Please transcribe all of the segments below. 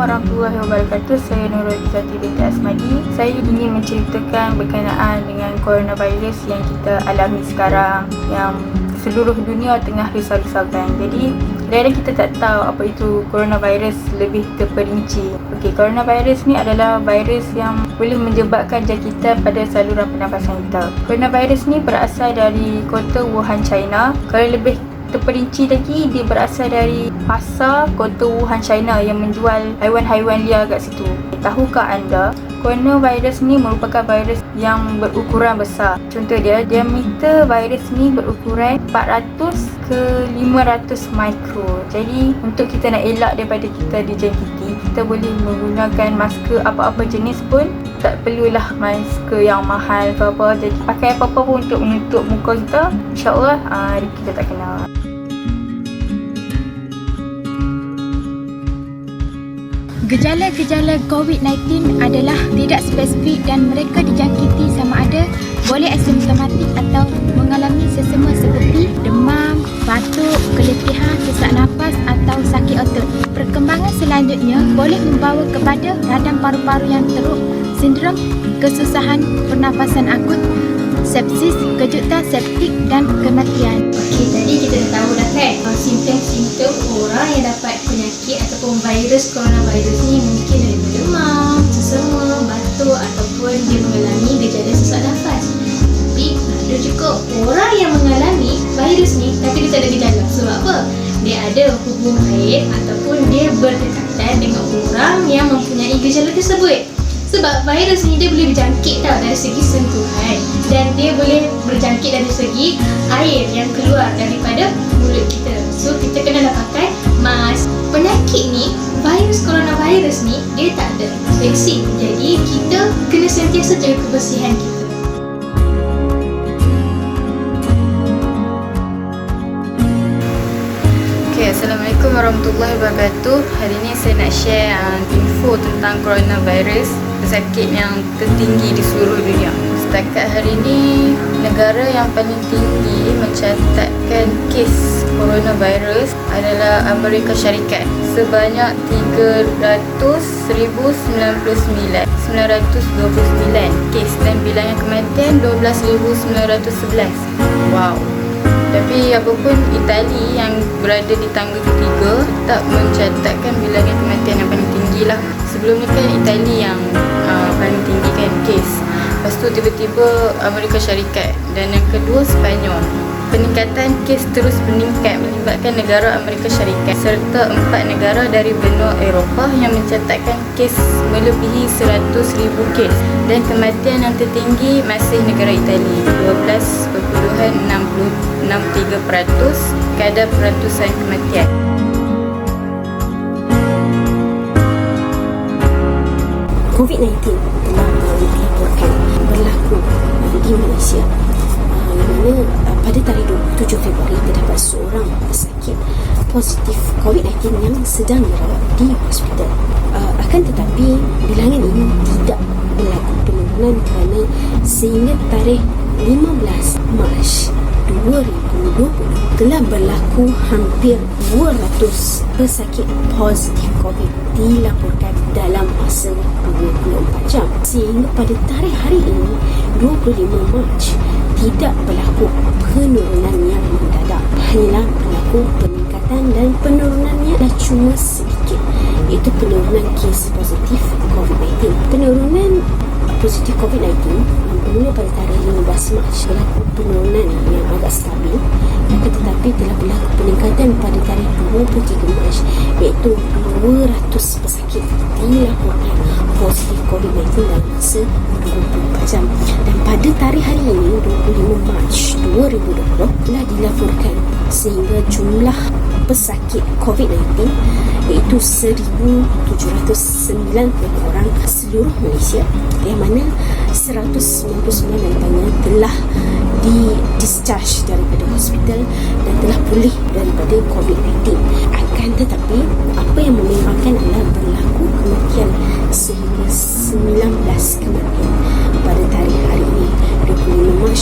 warahmatullahi wabarakatuh. Saya Nurul Izzati binti Asmadi. Saya ingin menceritakan berkenaan dengan coronavirus yang kita alami sekarang, yang seluruh dunia tengah risau-risaukan. Jadi kadang-kadang kita tak tahu apa itu coronavirus lebih terperinci. Okey, coronavirus ni adalah virus yang boleh menyebabkan jangkitan pada saluran pernafasan kita. Coronavirus ni berasal dari kota Wuhan, China. Kalau lebih terperinci lagi, dia berasal dari pasar kota Wuhan, China yang menjual haiwan-haiwan liar kat situ. Tahukah anda, coronavirus ni merupakan virus yang berukuran besar. Contoh dia, diameter virus ni berukuran 400 ke 500 mikro. Jadi untuk kita nak elak daripada kita dijangkiti, kita boleh menggunakan masker apa-apa jenis pun. Tak perlulah masker yang mahal ke apa. Jadi pakai apa-apa pun untuk menutup muka kita, InsyaAllah kita tak kena. Gejala-gejala COVID-19 adalah tidak spesifik dan mereka dijangkiti sama ada boleh asimptomatik atau mengalami sesama seperti demam, batuk, keletihan, sesak nafas atau sakit otot. Perkembangan selanjutnya boleh membawa kepada radang paru-paru yang teruk, sindrom kesusahan pernafasan akut, sepsis, kejutan septik dan kematian. Okey, tadi kita dah tahu dah kan simptom-simptom orang yang dapat penyakit ataupun virus coronavirus ni mungkin ada demam, sesama, batuk ataupun dia mengalami gejala sesak nafas. Tapi ada juga orang yang mengalami virus ni tapi dia tak ada gejala. Sebab apa? Dia ada hubungan ataupun dia berdekatan dengan orang yang mempunyai gejala tersebut. Sebab virus ni dia boleh berjangkit tau dari segi sentuhan, dan dia boleh berjangkit dari segi air yang keluar daripada mulut kita. So kita kena pakai mask. Penyakit ni, virus coronavirus ni, dia tak ada vaksin. Jadi kita kena sentiasa jaga kebersihan kita. Assalamualaikum warahmatullahi wabarakatuh. Hari ini saya nak share info tentang coronavirus, pesakit yang tertinggi di seluruh dunia. Setakat hari ini, negara yang paling tinggi mencatatkan kes coronavirus adalah Amerika Syarikat, sebanyak 300,099 kes, dan bilangan kematian 12,911. Wow. Tapi apapun, Itali yang berada di tangga ketiga tetap mencatatkan bilangan kematian yang paling tinggi lah. Sebelum ni kan Itali yang paling tinggi kan kes. Lepas tu tiba-tiba Amerika Syarikat, dan yang kedua Sepanyol. Peningkatan kes terus meningkat melibatkan negara Amerika Syarikat serta 4 negara dari benua Eropah yang mencatatkan kes melebihi 100,000 kes, dan kematian yang tertinggi masih negara Itali, 12.663% kadar peratusan kematian. COVID-19 telah dilaporkan berlaku di Malaysia, yang mana pada tarikh 27 Februari terdapat seorang pesakit positif COVID-19 yang sedang dirawat di hospital. Akan tetapi bilangan ini tidak berlaku penurunan kerana sehingga tarikh 15 Mac 2020 telah berlaku hampir 200 pesakit positif COVID dilaporkan dalam masa 24 jam. Sehingga pada tarikh hari ini 25 Mac tidak berlaku penurunan yang mendadak. Hanyalah berlaku peningkatan, dan penurunannya dah cuma sedikit, iaitu penurunan kes positif COVID-19. Penurunan positif COVID-19 bermula pada tarikh 15 Mac berlaku penurunan yang agak stabil, akan tetapi telah berlaku peningkatan pada tarikh 23 Mac, iaitu 200 pesakit dilaporkan positif COVID-19 dalam masa 24 jam. Dan pada tarikh hari ini 25 Mac 2020 telah dilaporkan sehingga jumlah pesakit COVID-19 iaitu 1,790 orang seluruh Malaysia, yang mana 199 antaranya telah di-discharge daripada hospital dan telah pulih daripada COVID-19. Akan tetapi apa yang menyebabkan adalah berlaku kematian sehingga 19 kematian pada tarikh hari ini 25 Mac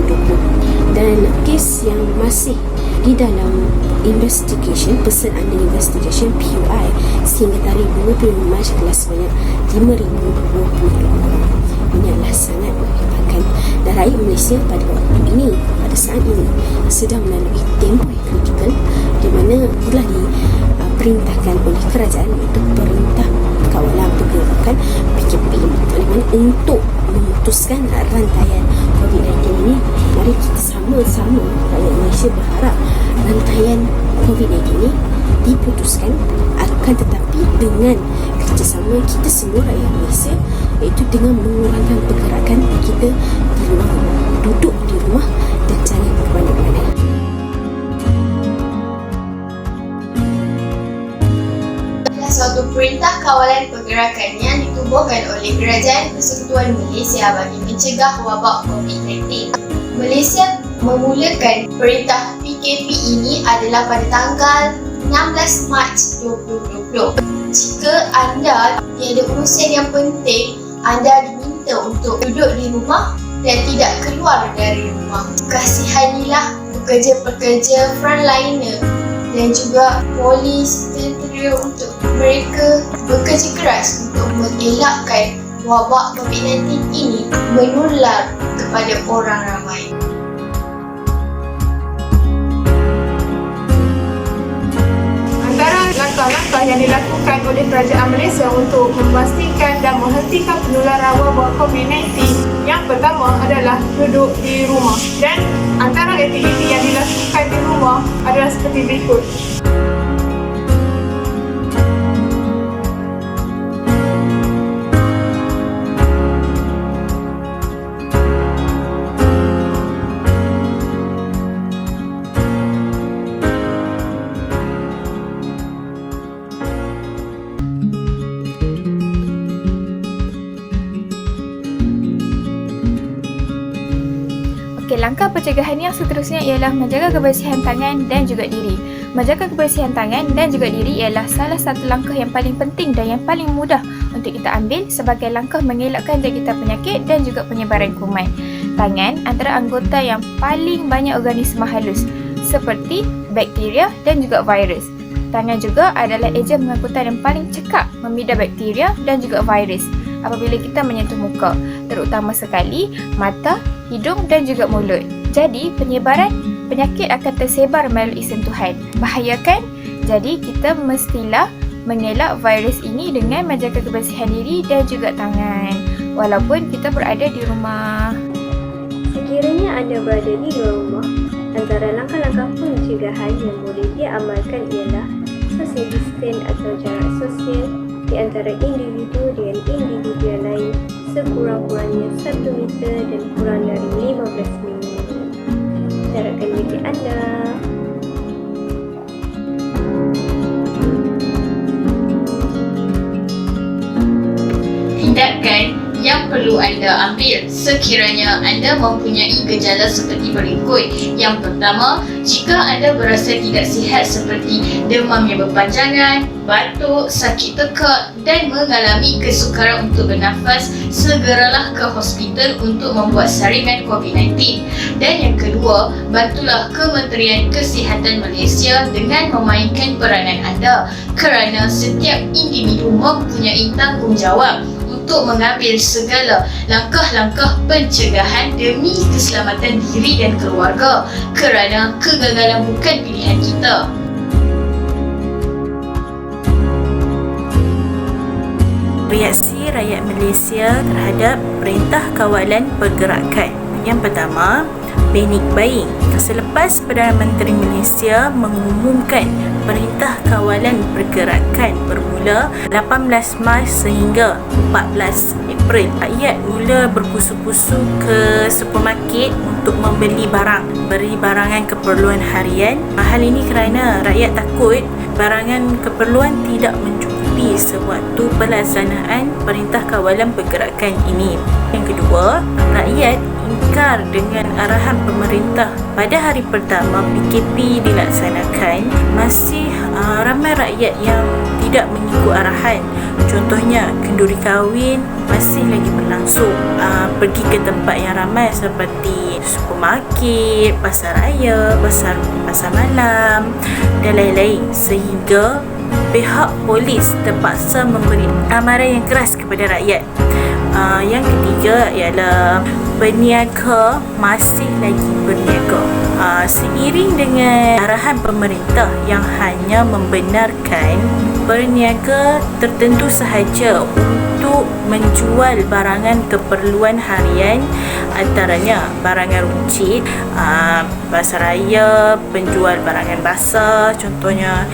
2020, dan kes yang masih di dalam investigation, person under investigation PUI, sehingga tarikh 25 Mac adalah sebanyak 5,022 orang. Ini adalah sangat menyebabkan, dan rakyat Malaysia pada waktu ini, pada saat ini sedang melalui tempoh yang kritikal di mana telah diperintahkan oleh kerajaan iaitu Perintah Kawalan Pergerakan PKP, oleh mana untuk memutuskan rantaian COVID-19 ini. Mari kita sama-sama rakyat Malaysia berharap rantaian COVID-19 ini diputuskan, akan tetapi dengan kerjasama kita semua rakyat Malaysia, iaitu dengan mengurangkan pergerakan kita di rumah-rumah, duduk di rumah dan jangan ke mana-mana. Suatu perintah kawalan pergerakan yang ditubuhkan oleh Kerajaan Persekutuan Malaysia bagi mencegah wabak COVID-19. Malaysia memulakan perintah PKP ini adalah pada tanggal 16 Mac 2020. Jika anda tiada urusan yang penting, anda diminta untuk duduk di rumah dan tidak keluar dari rumah. Kasihanilah pekerja-pekerja frontliner dan juga polis, tentera untuk mereka bekerja keras untuk mengelakkan wabak COVID-19 ini menular kepada orang ramai. Antara langkah-langkah yang dilakukan oleh Kerajaan Malaysia untuk memastikan dan menghentikan penularan wabak COVID-19, yang pertama adalah duduk di rumah, dan antara aktiviti yang dilakukan di rumah adalah seperti berikut. Okey, langkah pencegahan yang seterusnya ialah menjaga kebersihan tangan dan juga diri. Menjaga kebersihan tangan dan juga diri ialah salah satu langkah yang paling penting dan yang paling mudah untuk kita ambil sebagai langkah mengelakkan jangkitan penyakit dan juga penyebaran kuman. Tangan antara anggota yang paling banyak organisma halus seperti bakteria dan juga virus. Tangan juga adalah ejen pengangkutan yang paling cekap memidai bakteria dan juga virus apabila kita menyentuh muka, terutama sekali mata, hidung dan juga mulut. Jadi, penyebaran penyakit akan tersebar melalui sentuhan. Bahaya kan? Jadi, kita mestilah mengelak virus ini dengan menjaga kebersihan diri dan juga tangan walaupun kita berada di rumah. Sekiranya anda berada di luar rumah, antara langkah-langkah pencegahan yang boleh diamalkan ialah social distance atau jarak sosial di antara individu dengan individu yang lain sekurang-kurangnya 1 meter dan kurang dari 15 minit. Jarakkan diri anda. Tindakan yang perlu anda ambil sekiranya anda mempunyai gejala seperti berikut. Yang pertama, jika anda berasa tidak sihat seperti demam yang berpanjangan, batuk, sakit tekak dan mengalami kesukaran untuk bernafas, segeralah ke hospital untuk membuat saringan COVID-19. Dan yang kedua, bantulah Kementerian Kesihatan Malaysia dengan memainkan peranan anda kerana setiap individu mempunyai tanggungjawab untuk mengambil segala langkah-langkah pencegahan demi keselamatan diri dan keluarga kerana kegagalan bukan pilihan kita. Reaksi rakyat Malaysia terhadap Perintah Kawalan Pergerakan. Yang pertama, panik buying. Selepas Perdana Menteri Malaysia mengumumkan Perintah Kawalan Pergerakan bermula 18 Mac sehingga 14 April, rakyat mula berpusu-pusu ke supermarket untuk membeli barangan keperluan harian. Hal ini kerana rakyat takut barangan keperluan tidak mencukupi sewaktu pelaksanaan Perintah Kawalan Pergerakan ini. Yang kedua, rakyat ingkar dengan arahan pemerintah. Pada hari pertama PKP dilaksanakan, masih ramai rakyat yang tidak mengikut arahan. Contohnya, kenduri kahwin masih lagi berlangsung. pergi ke tempat yang ramai seperti supermarket, pasar raya, pasar malam dan lain-lain, sehingga pihak polis terpaksa memberi amaran yang keras kepada rakyat. Yang ketiga ialah berniaga masih lagi berniaga. Seiring dengan arahan pemerintah yang hanya membenarkan berniaga tertentu sahaja untuk menjual barangan keperluan harian, antaranya barangan runcit, pasar raya, penjual barangan basah, contohnya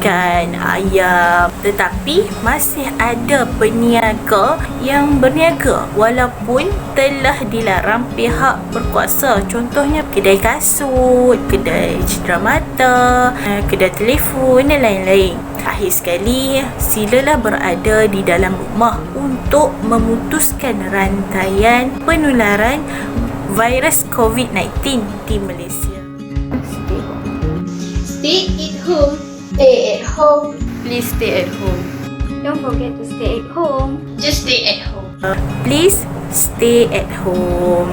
ikan, ayam. Tetapi masih ada peniaga yang berniaga walaupun telah dilarang pihak berkuasa, contohnya kedai kasut, kedai cedera mata, kedai telefon dan lain-lain. Akhir sekali, silalah berada di dalam rumah untuk memutuskan rantaian penularan virus COVID-19 di Malaysia. Stay home. Stay at home. Stay at home. Please stay at home. Don't forget to stay at home. Just stay at home. Please stay at home.